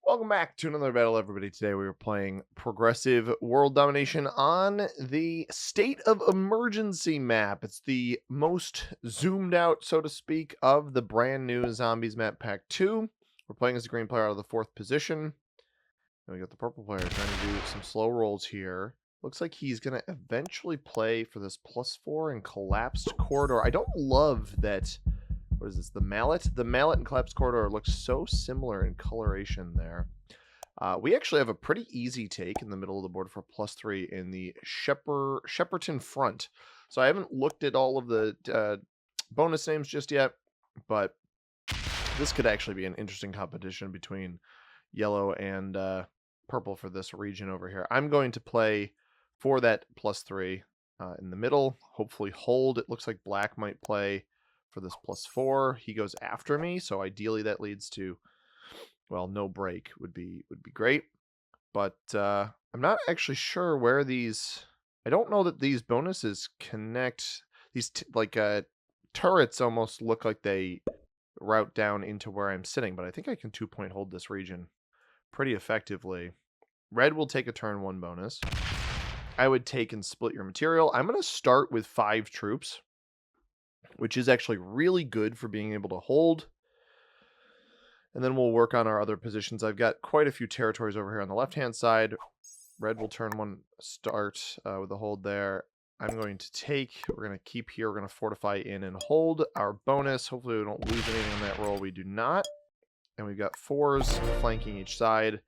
Welcome back to another battle, everybody. Today we are playing Progressive World Domination on the State of Emergency map. It's the most zoomed out, so to speak, of the brand new Zombies map pack 2. We're playing as a green player out of the 4th position. And we got the purple player trying to do some slow rolls here. Looks like he's going to eventually play for this +4 and collapsed corridor. I don't love that. What is this? The mallet? The mallet and collapsed corridor looks so similar in coloration there. We actually have a pretty easy take in the middle of the board for +3 in the Shepperton front. So I haven't looked at all of the bonus names just yet, but this could actually be an interesting competition between yellow and purple for this region over here. I'm going to play for that +3 in the middle, hopefully hold. It looks like black might play for this +4. He goes after me, so ideally that leads to, well, no break would be great. But I'm not actually sure where these. I don't know that these bonuses connect. These turrets almost look like they route down into where I'm sitting, but I think I can 2-point hold this region pretty effectively. Red will take a turn 1 bonus. I would take and split your material. I'm going to start with 5 troops, which is actually really good for being able to hold. And then we'll work on our other positions. I've got quite a few territories over here on the left-hand side. Red will turn 1 start with a hold there. I'm going to take. We're going to keep here. We're going to fortify in and hold our bonus. Hopefully we don't lose anything on that roll. We do not. And we've got 4s flanking each side.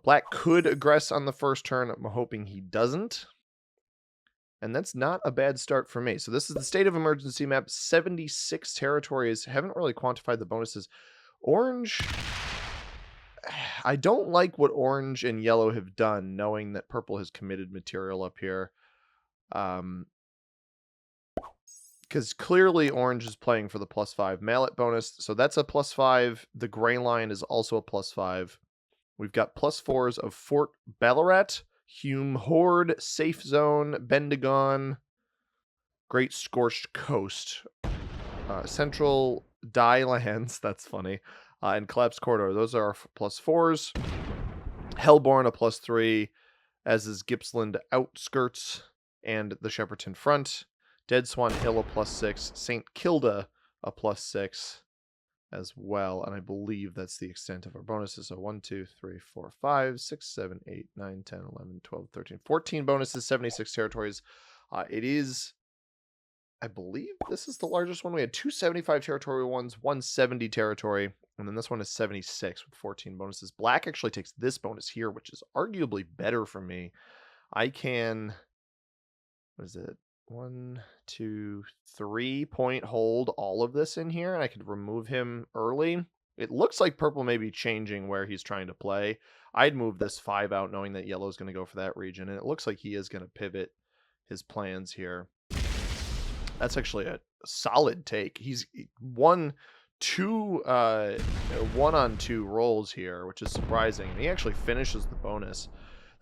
Black could aggress on the first turn. I'm hoping he doesn't. And that's not a bad start for me. So this is the State of Emergency map. 76 territories. Haven't really quantified the bonuses. Orange, I don't like what orange and yellow have done, knowing that purple has committed material up here. Because clearly orange is playing for the +5 mallet bonus. So that's a +5. The gray line is also a +5. We've got +4s of Fort Ballarat, Hume Horde, Safe Zone, Bendigon, Great Scorched Coast, Central Die Lands, that's funny, and Collapsed Corridor. Those are our +4s. Hellborn a +3, as is Gippsland Outskirts and the Shepperton Front. Dead Swan Hill a +6, St. Kilda a +6 as well, and I believe that's the extent of our bonuses. So 1, 2, 3, 4, 5, 6, 7, 8, 9, 10, 11, 12, 13, 14 bonuses, 76 territories. It is, I believe this is the largest one. We had 275 territory ones, 170 territory, and then this one is 76 with 14 bonuses. Black actually takes this bonus here, which is arguably better for me. I can, what is it? 1, 2, 3-point hold all of this in here, and I could remove him early. It looks like purple may be changing where he's trying to play. I'd move this 5 out knowing that yellow is going to go for that region, and it looks like he is going to pivot his plans here. That's actually a solid take. He's won 2 1-on-2 rolls here, which is surprising. And he actually finishes the bonus.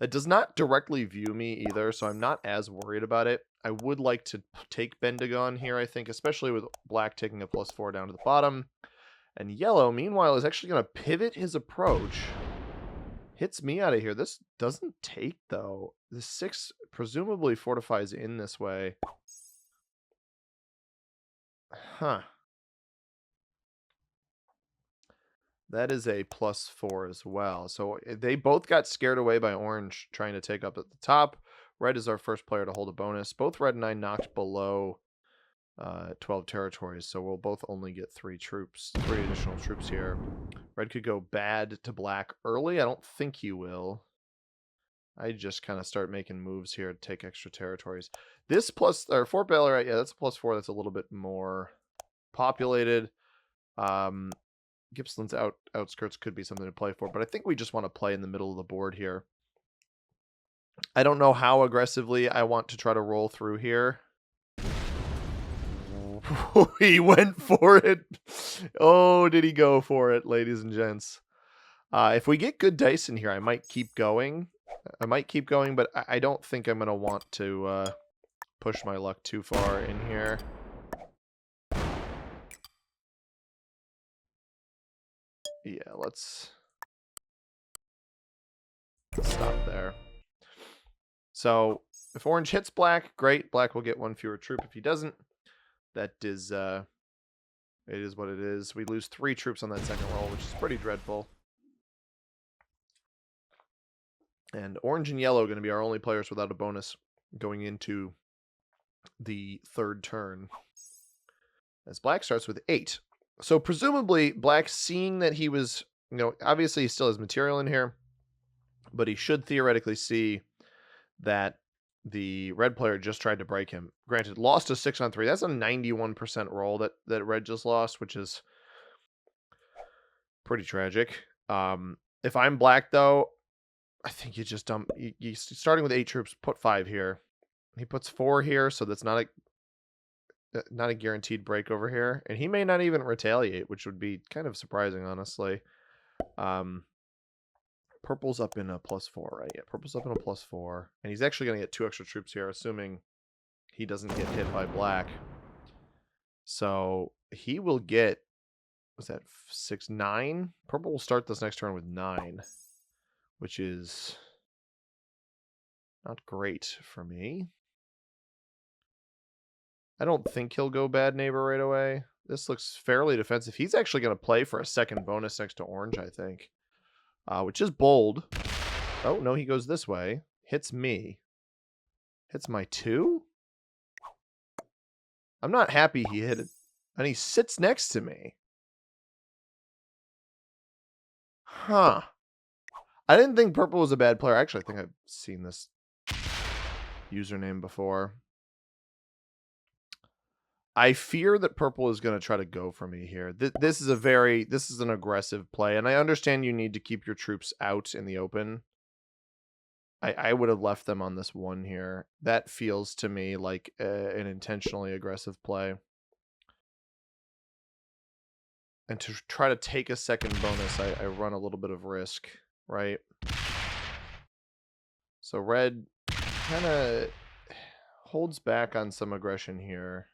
That does not directly view me either, so I'm not as worried about it. I would like to take Bendigon here, I think, especially with black taking a +4 down to the bottom. And yellow, meanwhile, is actually going to pivot his approach. Hits me out of here. This doesn't take, though. The 6 presumably fortifies in this way. Huh. That is a +4 as well. So they both got scared away by orange trying to take up at the top. Red is our first player to hold a bonus. Both red and I knocked below 12 territories, so we'll both only get 3 additional troops here. Red could go bad to black early. I don't think he will. I just kind of start making moves here to take extra territories. This Fort Ballarat, yeah, that's a +4. That's a little bit more populated. Gippsland's outskirts could be something to play for, but I think we just want to play in the middle of the board here. I don't know how aggressively I want to try to roll through here. He went for it. Oh, did he go for it, ladies and gents? If we get good dice in here, I might keep going. But I don't think I'm going to want to push my luck too far in here. Yeah, let's stop there. So if orange hits black, great. Black will get one fewer troop. If he doesn't, that is it is what it is. We lose 3 troops on that second roll, which is pretty dreadful. And orange and yellow are going to be our only players without a bonus going into the third turn. As black starts with 8. So presumably black, seeing that he was, obviously he still has material in here, but he should theoretically see that the red player just tried to break him. Granted, lost a 6 on 3. That's a 91% roll that red just lost, which is pretty tragic. If I'm black, though, I think you just dump. You starting with 8 troops, put 5 here. He puts 4 here, so that's not a guaranteed break over here, and he may not even retaliate, which would be kind of surprising, honestly. Purple's up in a +4, right? Yeah, purple's up in a +4, and he's actually going to get 2 extra troops here, assuming he doesn't get hit by black. So he will get, what's that, 6, 9? Purple will start this next turn with 9, which is not great for me. I don't think he'll go bad neighbor right away. This looks fairly defensive. He's actually going to play for a second bonus next to orange, I think, which is bold. Oh, no, he goes this way. Hits me. Hits my 2? I'm not happy he hit it. And he sits next to me. Huh. I didn't think purple was a bad player. Actually, I think I've seen this username before. I fear that purple is going to try to go for me here. This is an aggressive play, and I understand you need to keep your troops out in the open. I would have left them on this 1 here. That feels to me like an intentionally aggressive play. And to try to take a second bonus, I run a little bit of risk, right? So red kind of holds back on some aggression here.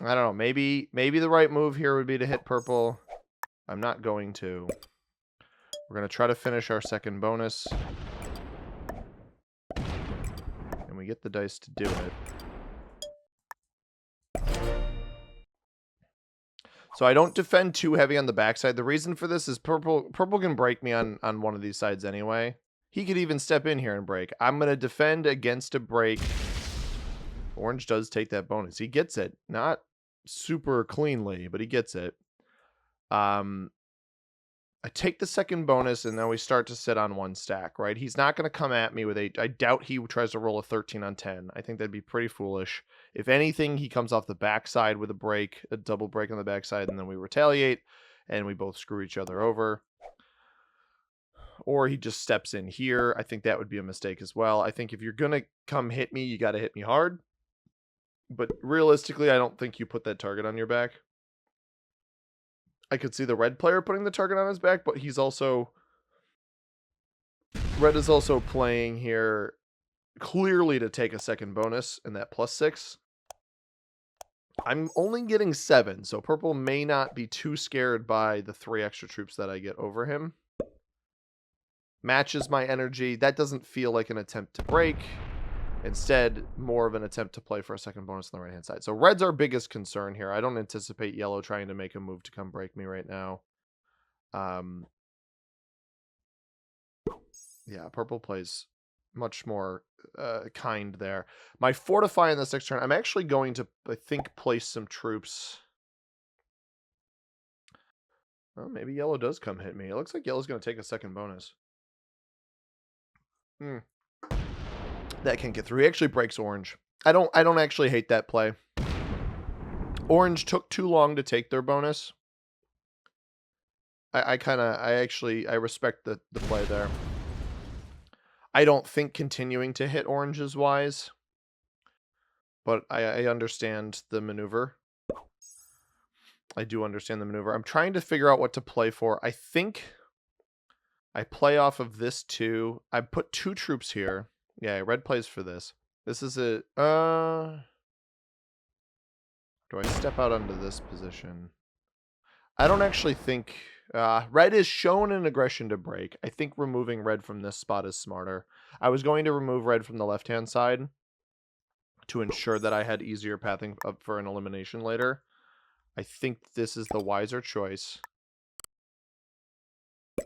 I don't know. Maybe the right move here would be to hit purple. I'm not going to. We're going to try to finish our second bonus. And we get the dice to do it. So I don't defend too heavy on the backside. The reason for this is purple can break me on one of these sides anyway. He could even step in here and break. I'm going to defend against a break. Orange does take that bonus. He gets it. Not super cleanly, but he gets it. I take the second bonus, and then we start to sit on 1 stack, right? He's not going to come at me with 8. I doubt he tries to roll a 13 on 10. I think that'd be pretty foolish. If anything, he comes off the backside with a break, a double break on the backside, and then we retaliate, and we both screw each other over. Or he just steps in here. I think that would be a mistake as well. I think if you're going to come hit me, you got to hit me hard. But realistically, I don't think you put that target on your back. I could see the red player putting the target on his back, but red is also playing here clearly to take a second bonus in that +6. I'm only getting 7, so purple may not be too scared by the 3 extra troops that I get over him. Matches my energy. That doesn't feel like an attempt to break. Instead, more of an attempt to play for a second bonus on the right-hand side. So red's our biggest concern here. I don't anticipate yellow trying to make a move to come break me right now. Yeah, purple plays much more kind there. My fortify in this next turn, I'm actually going to, I think, place some troops. Well, maybe yellow does come hit me. It looks like yellow's going to take a second bonus. That can get through. He actually breaks orange. I don't actually hate that play. Orange took too long to take their bonus. I respect the play there. I don't think continuing to hit orange is wise, but I understand the maneuver. I do understand the maneuver. I'm trying to figure out what to play for. I think I play off of this too. I put 2 troops here. Yeah, red plays for this. This is a... do I step out onto this position? I don't actually think red is shown an aggression to break. I think removing red from this spot is smarter. I was going to remove red from the left-hand side to ensure that I had easier pathing up for an elimination later. I think this is the wiser choice. I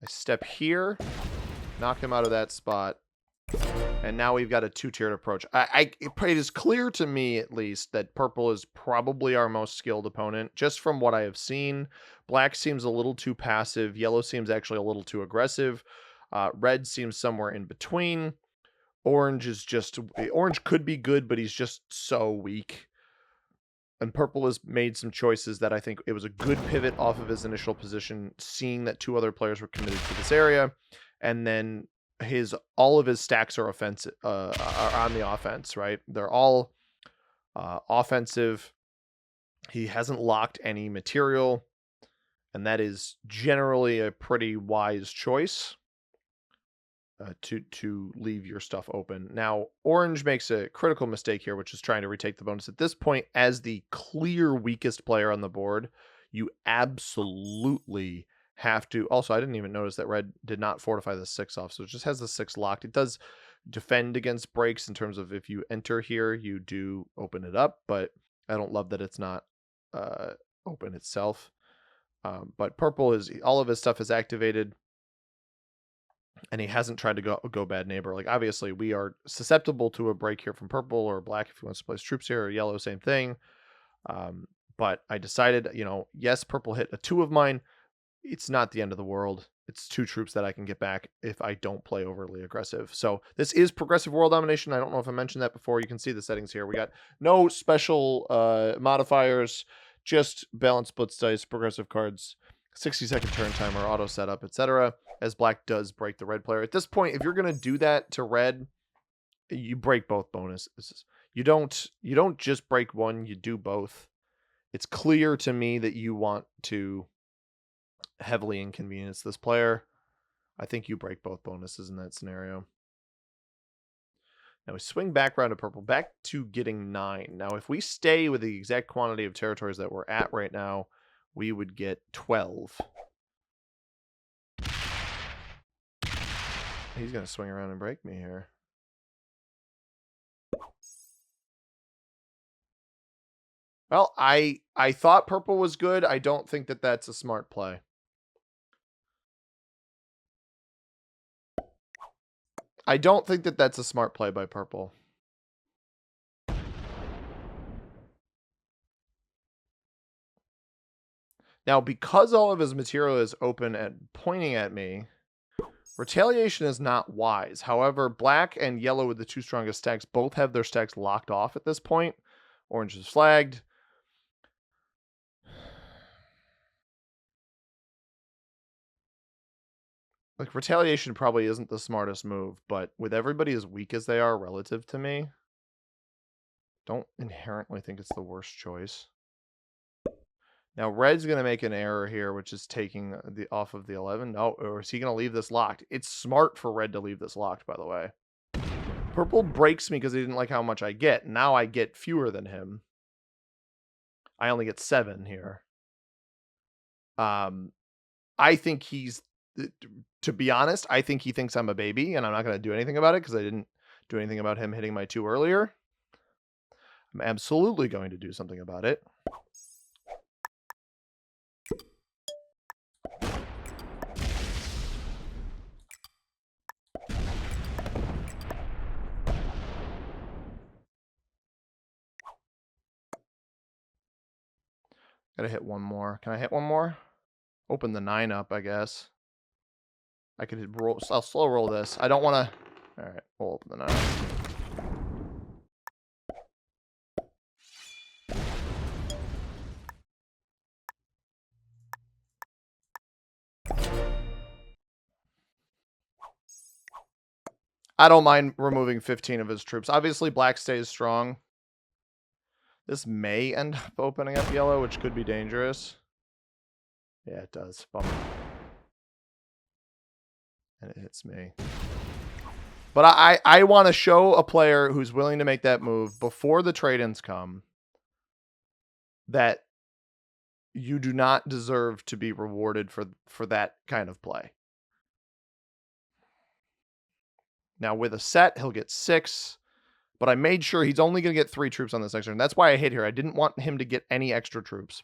step here, knock him out of that spot, and now we've got a two-tiered approach. It is clear to me, at least, that purple is probably our most skilled opponent, just from what I have seen. Black seems a little too passive. Yellow seems actually a little too aggressive. Red seems somewhere in between. Orange could be good, but he's just so weak. And purple has made some choices that I think it was a good pivot off of his initial position, seeing that two other players were committed to this area, and then all of his stacks are offensive, are on the offense, right? They're all offensive. He hasn't locked any material, and that is generally a pretty wise choice. To leave your stuff open. Now, orange makes a critical mistake here, which is trying to retake the bonus. At this point, as the clear weakest player on the board, you absolutely have to. Also, I didn't even notice that red did not fortify the 6 off, so it just has the 6 locked. It does defend against breaks in terms of if you enter here, you do open it up, but I don't love that it's not open itself. But purple is, all of his stuff is activated, and he hasn't tried to go bad neighbor. Like, obviously, we are susceptible to a break here from purple, or black if he wants to place troops here, or yellow, same thing. But I decided, yes, purple hit a 2 of mine. It's not the end of the world. It's 2 troops that I can get back if I don't play overly aggressive. So this is progressive world domination. I don't know if I mentioned that before. You can see the settings here. We got no special modifiers, just balanced splits dice, progressive cards, 60-second turn timer, auto setup, etc. As black does break the red player. At this point, if you're going to do that to red, you break both bonuses. You don't just break one, you do both. It's clear to me that you want to heavily inconvenience this player. I think you break both bonuses in that scenario. Now we swing back around to purple, back to getting 9. Now, if we stay with the exact quantity of territories that we're at right now, we would get 12. He's going to swing around and break me here. Well, I thought purple was good. I don't think that that's a smart play. I don't think that that's a smart play by purple. Now, because all of his material is open and pointing at me, retaliation is not wise. However, black and yellow with the 2 strongest stacks both have their stacks locked off at this point. Orange is flagged. Like, retaliation probably isn't the smartest move, but with everybody as weak as they are relative to me, don't inherently think it's the worst choice. Now, red's going to make an error here, which is taking the off of the 11. No, or is he going to leave this locked? It's smart for red to leave this locked, by the way. Purple breaks me because he didn't like how much I get. Now I get fewer than him. I only get 7 here. I think he's, to be honest, I think he thinks I'm a baby, and I'm not going to do anything about it because I didn't do anything about him hitting my 2 earlier. I'm absolutely going to do something about it. Gotta hit one more. Can I hit one more? Open the 9 up, I guess. I could roll. I'll slow roll this. I don't want to. All right, we'll open the 9 up. I don't mind removing 15 of his troops. Obviously, black stays strong. This may end up opening up yellow, which could be dangerous. Yeah, it does. Bummer. And it hits me. But I want to show a player who's willing to make that move before the trade-ins come that You do not deserve to be rewarded for that kind of play. Now with a set, he'll get 6, but I made sure he's only going to get 3 troops on this next turn. That's why I hit here. I didn't want him to get any extra troops.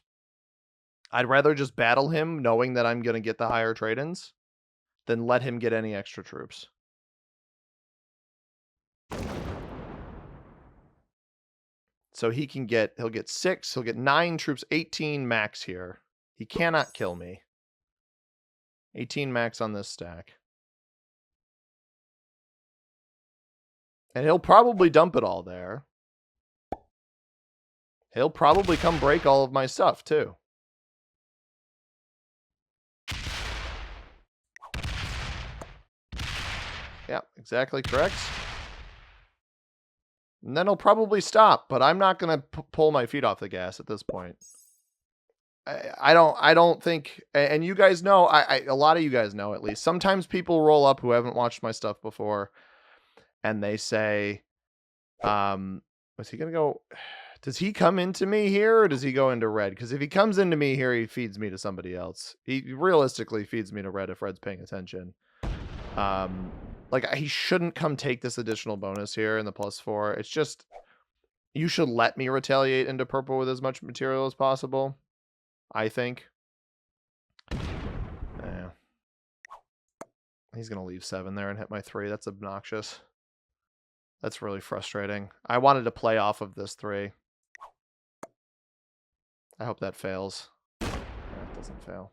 I'd rather just battle him knowing that I'm going to get the higher trade-ins than let him get any extra troops. So he'll get 6, he'll get 9 troops, 18 max here. He cannot kill me. 18 max on this stack. And he'll probably dump it all there. He'll probably come break all of my stuff, too. Yeah, exactly correct. And then he'll probably stop, but I'm not going to pull my feet off the gas at this point. I don't think, and you guys know, a lot of you guys know at least, sometimes people roll up who haven't watched my stuff before, and they say, was he going to go, does he come into me here, or does he go into red? Because if he comes into me here, he feeds me to somebody else. He realistically feeds me to red if red's paying attention. Like, he shouldn't come take this additional bonus here in the +4. It's just, you should let me retaliate into purple with as much material as possible, I think. Yeah. He's going to leave 7 there and hit my 3. That's obnoxious. That's really frustrating. I wanted to play off of this 3. I hope that fails. Yeah, it doesn't fail.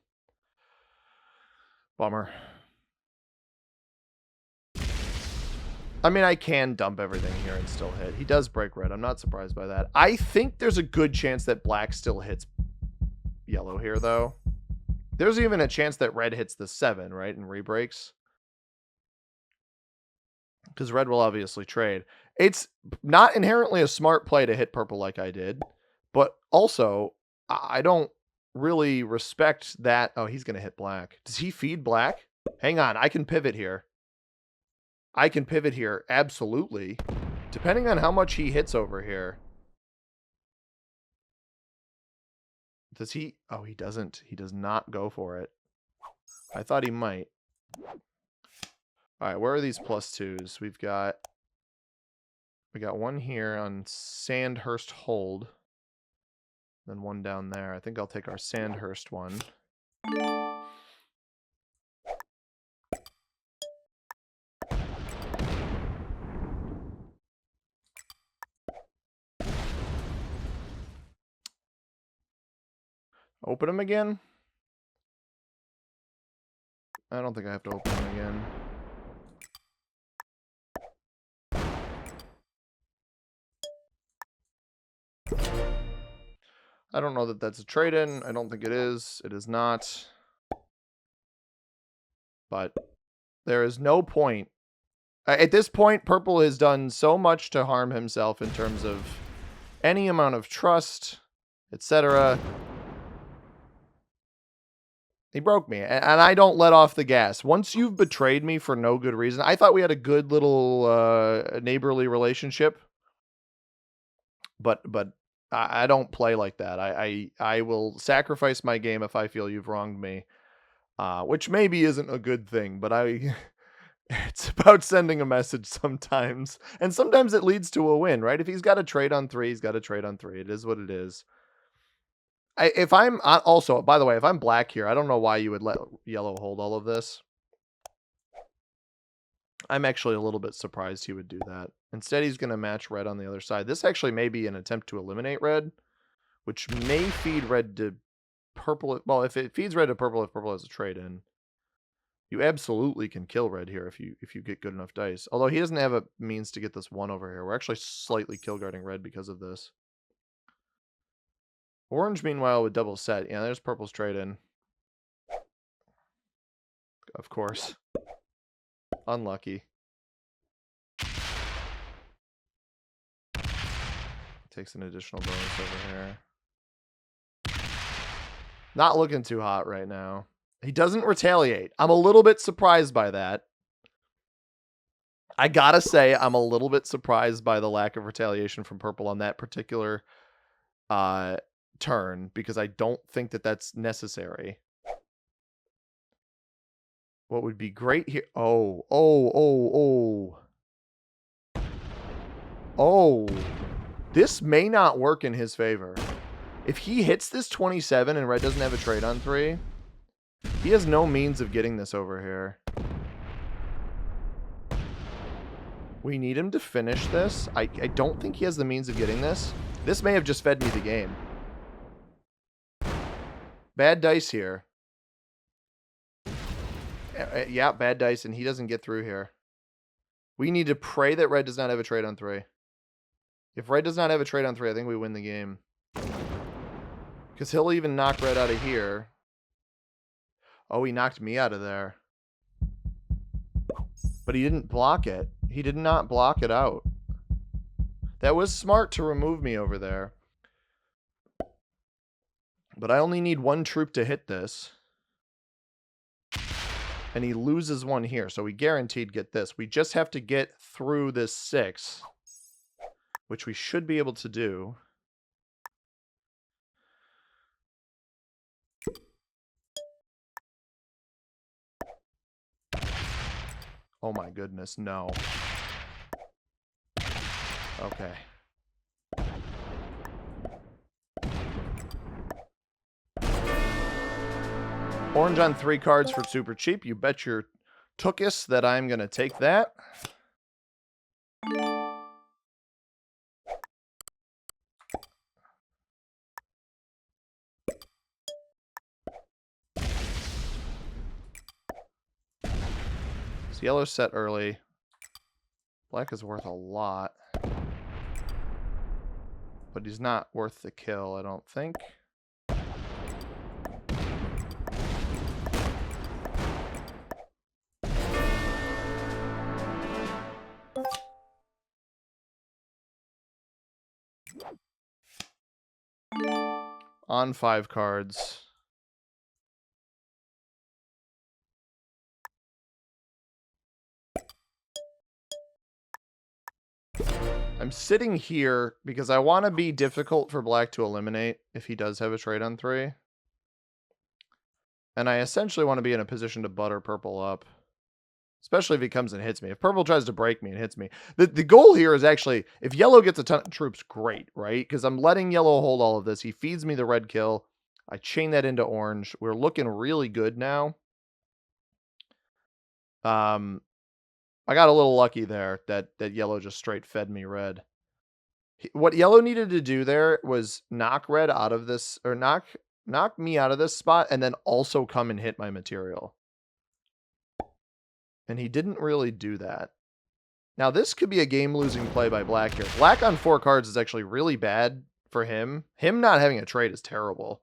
Bummer. I mean, I can dump everything here and still hit. He does break red. I'm not surprised by that. I think there's a good chance that black still hits yellow here, though. There's even a chance that red hits the 7, right, and rebreaks. Because red will obviously trade. It's not inherently a smart play to hit purple like I did. But also, I don't really respect that. Oh, he's going to hit black. Does he feed black? Hang on. I can pivot here. I can pivot here. Absolutely. Depending on how much he hits over here. Does he? Oh, he doesn't. He does not go for it. I thought he might. All right, where are these +2s? We got one here on Sandhurst Hold. Then one down there. I think I'll take our Sandhurst one. Open them again? I don't think I have to open them again. I don't know that that's a trade-in. I don't think it is. It is not. But there is no point. At this point, purple has done so much to harm himself in terms of any amount of trust, etc. He broke me, and I don't let off the gas. Once you've betrayed me for no good reason, I thought we had a good little neighborly relationship, but I don't play like that. I will sacrifice my game if I feel you've wronged me, which maybe isn't a good thing, but it's about sending a message sometimes, and sometimes it leads to a win, right? If he's got a trade on 3, he's got a trade on 3. It is what it is. If I'm also, by the way, if I'm black here, I don't know why you would let yellow hold all of this. I'm actually a little bit surprised he would do that. Instead, he's going to match red on the other side. This actually may be an attempt to eliminate red, which may feed red to purple. Well, if it feeds red to purple, if purple has a trade in, you absolutely can kill red here if you get good enough dice. Although he doesn't have a means to get this 1 over here. We're actually slightly kill guarding red because of this. Orange, meanwhile, would double set. Yeah, there's purple's trade in. Of course. Unlucky. Takes an additional bonus over here. Not looking too hot right now. He doesn't retaliate. I'm a little bit surprised by that. I gotta say, I'm a little bit surprised by the lack of retaliation from purple on that particular turn because I don't think that that's necessary. What would be great here? Oh. This may not work in his favor. If he hits this 27 and red doesn't have a trade on 3, he has no means of getting this over here. We need him to finish this. I don't think he has the means of getting this. This may have just fed me the game. Bad dice here. Yeah, bad dice, and he doesn't get through here. We need to pray that red does not have a trade on 3. If red does not have a trade on 3, I think we win the game. Because he'll even knock red out of here. Oh, he knocked me out of there. But he didn't block it. He did not block it out. That was smart to remove me over there. But I only need 1 troop to hit this. And he loses 1 here, so we guaranteed get this. We just have to get through this 6, which we should be able to do. Oh my goodness, no. Okay. Orange on 3 cards for super cheap. You bet your tookus that I'm going to take that. So yellow's set early. Black is worth a lot. But he's not worth the kill, I don't think. On 5 cards. I'm sitting here because I want to be difficult for black to eliminate if he does have a trade on 3. And I essentially want to be in a position to butter purple up. Especially if he comes and hits me. If purple tries to break me and hits me. The goal here is actually, if yellow gets a ton of troops, great, right? Because I'm letting yellow hold all of this. He feeds me the red kill. I chain that into orange. We're looking really good now. I got a little lucky there that yellow just straight fed me red. What yellow needed to do there was knock red out of this, or knock me out of this spot, and then also come and hit my material. And he didn't really do that. Now, this could be a game-losing play by black here. Black on 4 cards is actually really bad for him. Him not having a trade is terrible.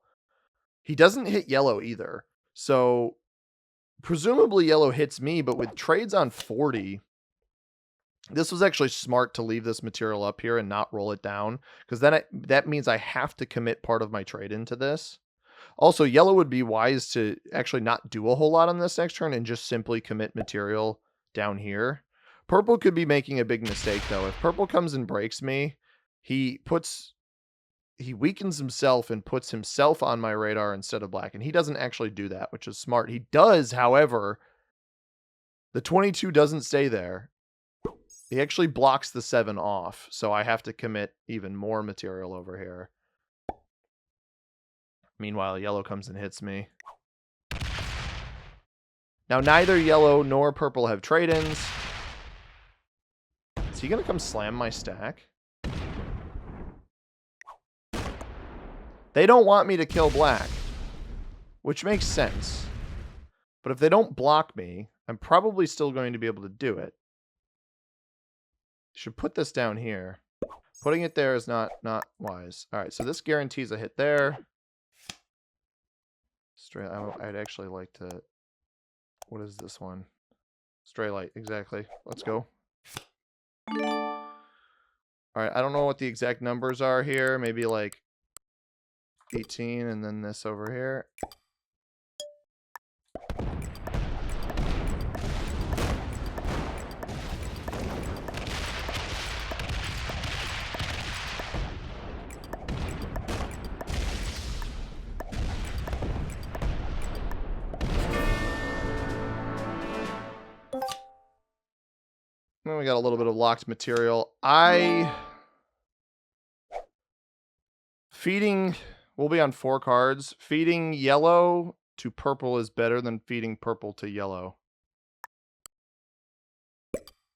He doesn't hit yellow either. So, presumably yellow hits me, but with trades on 40, this was actually smart to leave this material up here and not roll it down. Because then that means I have to commit part of my trade into this. Also, yellow would be wise to actually not do a whole lot on this next turn and just simply commit material down here. Purple could be making a big mistake, though. If purple comes and breaks me, he weakens himself and puts himself on my radar instead of black. And he doesn't actually do that, which is smart. He does, however, the 22 doesn't stay there. He actually blocks the 7 off, so I have to commit even more material over here. Meanwhile, yellow comes and hits me. Now, neither yellow nor purple have trade-ins. Is he going to come slam my stack? They don't want me to kill black, which makes sense. But if they don't block me, I'm probably still going to be able to do it. Should put this down here. Putting it there is not wise. All right, so this guarantees a hit there. Straight. I'd actually like to. What is this one? Stray light, exactly. Let's go. All right, I don't know what the exact numbers are here. Maybe like 18 and then this over here. Then we got a little bit of locked material. Feeding, we'll be on 4 cards. Feeding yellow to purple is better than feeding purple to yellow.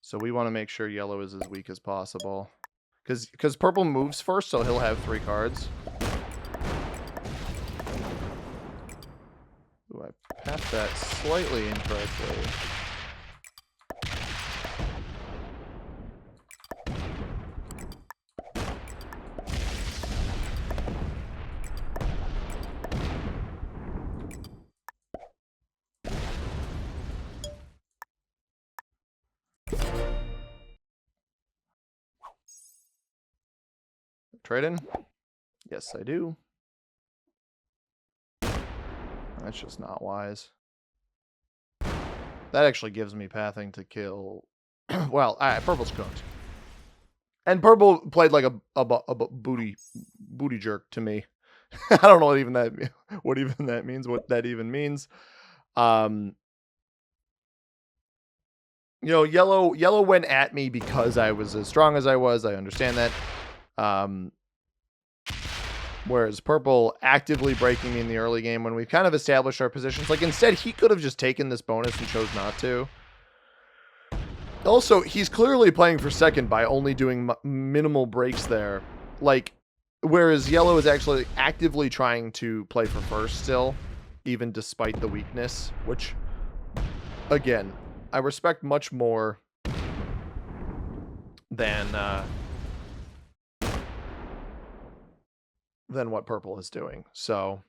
So we want to make sure yellow is as weak as possible. Because purple moves first, so he'll have 3 cards. Ooh, I passed that slightly incorrectly. Trade in? Yes, I do. That's just not wise. That actually gives me pathing to kill. Well, purple's cooked. And purple played like a booty jerk to me. I don't know what even that means. What that even means. You know, yellow went at me because I was as strong as I was. I understand that. Whereas purple actively breaking me in the early game when we've kind of established our positions. Like, instead, he could have just taken this bonus and chose not to. Also, he's clearly playing for second by only doing minimal breaks there. Like, whereas yellow is actually actively trying to play for first still, even despite the weakness, which, again, I respect much more than what purple is doing. So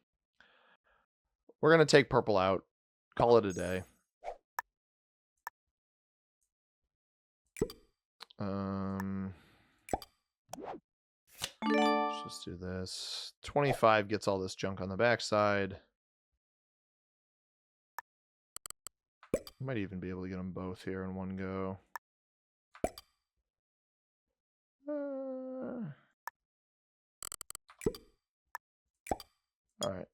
we're going to take purple out, call it a day. Let's just do this. 25 gets all this junk on the backside. Might even be able to get them both here in one go. All right.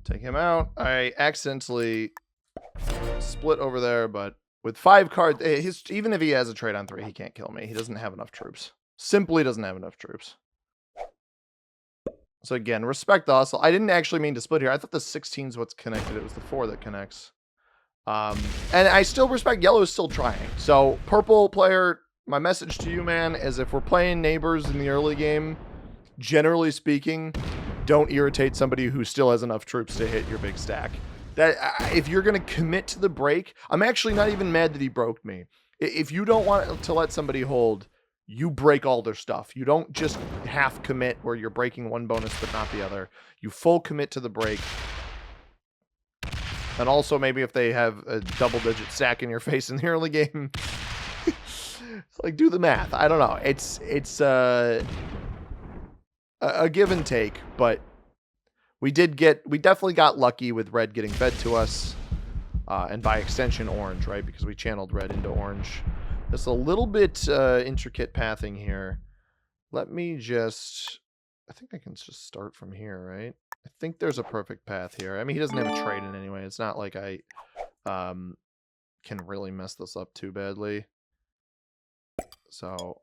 Take him out. I accidentally split over there, but with 5 cards, even if he has a trade on 3, he can't kill me. He doesn't have enough troops. Simply doesn't have enough troops. So again, respect the hustle. I didn't actually mean to split here. I thought the 16 is what's connected. It was the 4 that connects. And I still respect yellow is still trying. So purple player, my message to you, man, is if we're playing neighbors in the early game, generally speaking, don't irritate somebody who still has enough troops to hit your big stack. That if you're going to commit to the break, I'm actually not even mad that he broke me. If you don't want to let somebody hold, you break all their stuff. You don't just half commit where you're breaking one bonus but not the other. You full commit to the break. And also maybe if they have a double-digit stack in your face in the early game, like do the math. I don't know. It's a give and take, but we definitely got lucky with red getting fed to us, and by extension orange, right? Because we channeled red into orange. There's a little bit intricate pathing here. Let me I think I can just start from here, right? I think there's a perfect path here. I mean, he doesn't have a trade in anyway. It's not like I can really mess this up too badly. So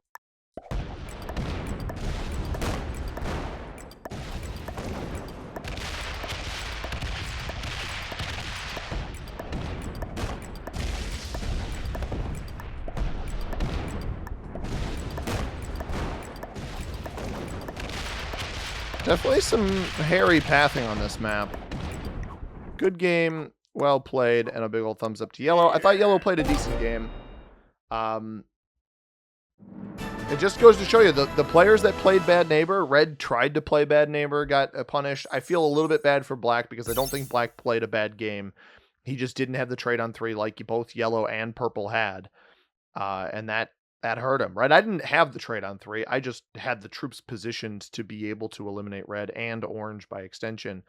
definitely some hairy pathing on this map. Good game, well played, and a big old thumbs up to yellow. I thought yellow played a decent game. It just goes to show you the players that played Bad Neighbor, Red tried to play Bad Neighbor, got punished. I feel a little bit bad for Black because I don't think Black played a bad game. He just didn't have the trade on 3 like both Yellow and Purple had. And that hurt him, right? I didn't have the trade on 3. I just had the troops positioned to be able to eliminate Red and Orange by extension.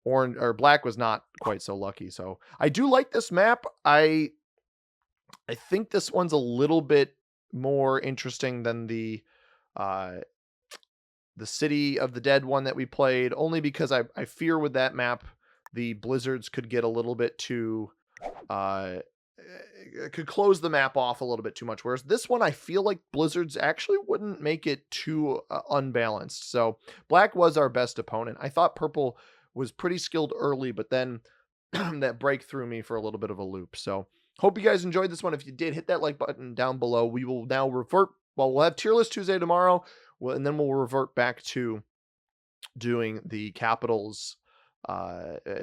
Orange or Black was not quite so lucky. So I do like this map. I think this one's a little bit more interesting than uh the City of the Dead one that we played, only because I fear with that map the blizzards could get a little bit too could close the map off a little bit too much. Whereas this one, I feel like blizzards actually wouldn't make it too unbalanced. So Black was our best opponent. I thought Purple was pretty skilled early, but then that break threw me for a little bit of a loop. So hope you guys enjoyed this one. If you did, hit that like button down below. We will now revert. Well, we'll have tier list Tuesday tomorrow, and then we'll revert back to doing the capitals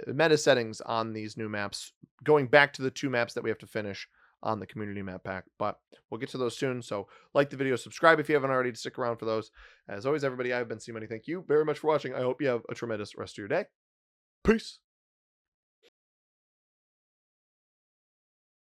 meta settings on these new maps, going back to the 2 maps that we have to finish on the community map pack. But we'll get to those soon. So like the video, subscribe if you haven't already to stick around for those. As always, everybody, I've been C Money. Thank you very much for watching. I hope you have a tremendous rest of your day. Peace.